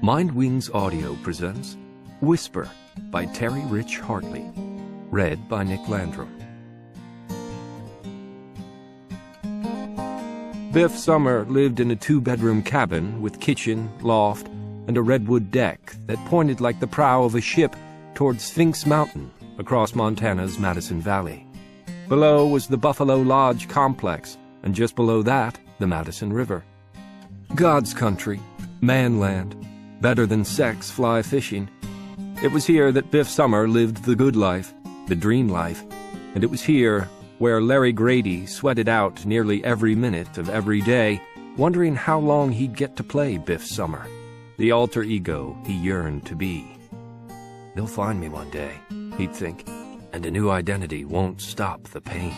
Mindwings Audio presents Whisper by Terry Rich Hartley, read by Nick Landrum. Biff Summer lived in a two-bedroom cabin with kitchen, loft, and a redwood deck that pointed like the prow of a ship toward Sphinx Mountain across Montana's Madison Valley. Below was the Buffalo Lodge complex, and just below that, the Madison River. God's country, manland, better than sex fly fishing. It was here that Biff Summer lived the good life, the dream life, and it was here where Larry Grady sweated out nearly every minute of every day, wondering how long he'd get to play Biff Summer, the alter ego he yearned to be. They'll find me one day, he'd think, and a new identity won't stop the pain.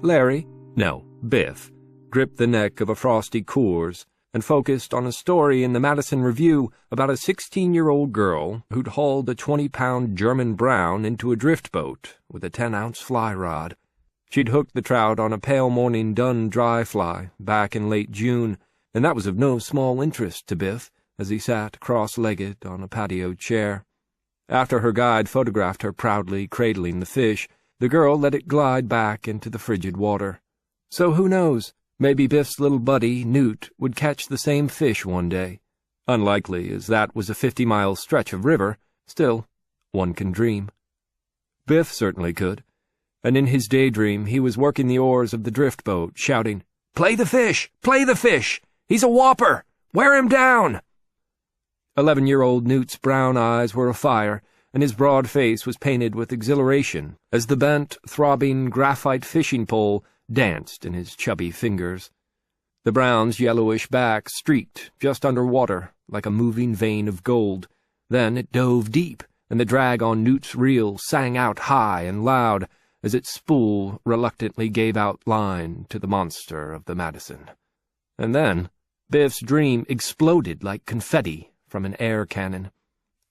Larry, no, Biff, gripped the neck of a frosty Coors and focused on a story in the Madison Review about a 16-year-old girl who'd hauled a 20-pound German brown into a drift boat with a 10-ounce fly rod. She'd hooked the trout on a pale morning dun dry fly back in late June, and that was of no small interest to Biff as he sat cross-legged on a patio chair. After her guide photographed her proudly cradling the fish, the girl let it glide back into the frigid water. So who knows? Maybe Biff's little buddy, Newt, would catch the same fish one day. Unlikely, as that was a 50-mile stretch of river, still, one can dream. Biff certainly could, and in his daydream he was working the oars of the drift boat, shouting, "Play the fish! Play the fish! He's a whopper! Wear him down!" 11-year-old Newt's brown eyes were afire, and his broad face was painted with exhilaration as the bent, throbbing graphite fishing pole danced in his chubby fingers. The brown's yellowish back streaked just under water like a moving vein of gold. Then it dove deep, and the drag on Newt's reel sang out high and loud as its spool reluctantly gave out line to the monster of the Madison. And then Biff's dream exploded like confetti from an air cannon.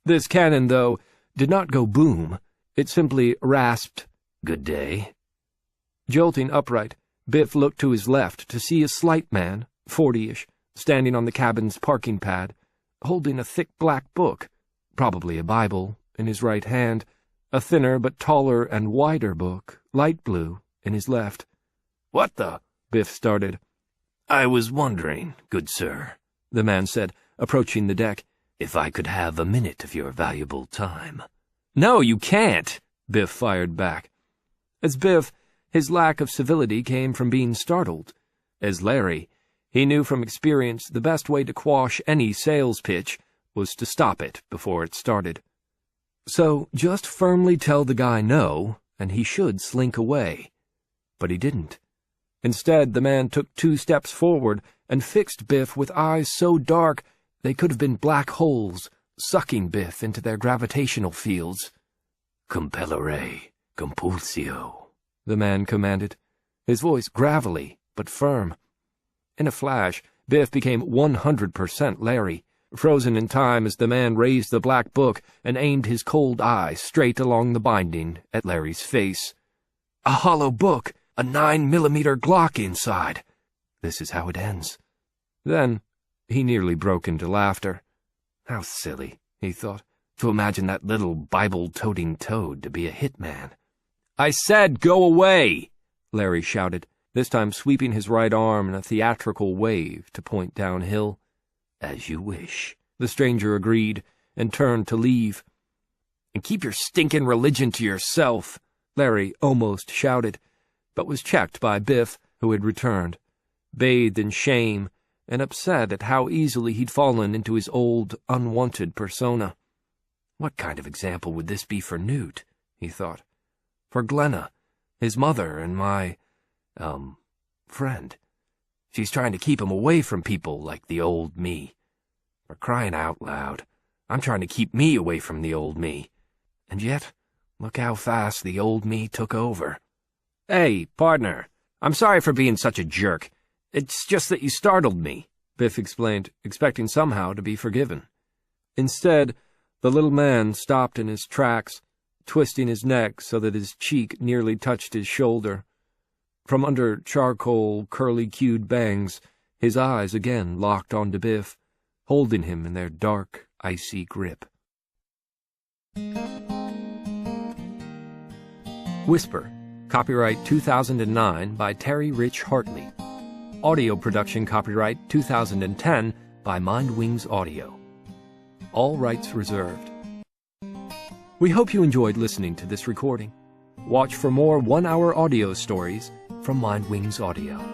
This cannon, though, did not go boom. It simply rasped, "Good day." Jolting upright, Biff looked to his left to see a slight man, 40-ish, standing on the cabin's parking pad, holding a thick black book, probably a Bible, in his right hand, a thinner but taller and wider book, light blue, in his left. "What the—" Biff started. "I was wondering, good sir," the man said, approaching the deck, "if I could have a minute of your valuable time." "No, you can't," Biff fired back. As Biff, his lack of civility came from being startled. As Larry, he knew from experience the best way to quash any sales pitch was to stop it before it started. So just firmly tell the guy no, and he should slink away. But he didn't. Instead, the man took 2 steps forward and fixed Biff with eyes so dark they could have been black holes, sucking Biff into their gravitational fields. "Compellere, compulsio," the man commanded, his voice gravelly but firm. In a flash, Biff became 100% Larry, frozen in time as the man raised the black book and aimed his cold eye straight along the binding at Larry's face. "A hollow book, a 9mm Glock inside. This is how it ends." Then he nearly broke into laughter. How silly, he thought, to imagine that little Bible-toting toad to be a hitman. "I said go away!" Larry shouted, this time sweeping his right arm in a theatrical wave to point downhill. "As you wish," the stranger agreed, and turned to leave. "And keep your stinking religion to yourself," Larry almost shouted, but was checked by Biff, who had returned, bathed in shame and upset at how easily he'd fallen into his old, unwanted persona. What kind of example would this be for Newt, he thought. For Glenna, his mother, and my, friend. She's trying to keep him away from people like the old me. For crying out loud, I'm trying to keep me away from the old me. And yet, look how fast the old me took over. "Hey, partner, I'm sorry for being such a jerk. It's just that you startled me," Biff explained, expecting somehow to be forgiven. Instead, the little man stopped in his tracks, twisting his neck so that his cheek nearly touched his shoulder. From under charcoal, curly-cued bangs, his eyes again locked onto Biff, holding him in their dark, icy grip. Whisper. Copyright 2009 by Terry Rich Hartley. Audio production copyright 2010 by Mindwings Audio. All rights reserved. We hope you enjoyed listening to this recording. Watch for more one-hour audio stories from Mindwings Audio.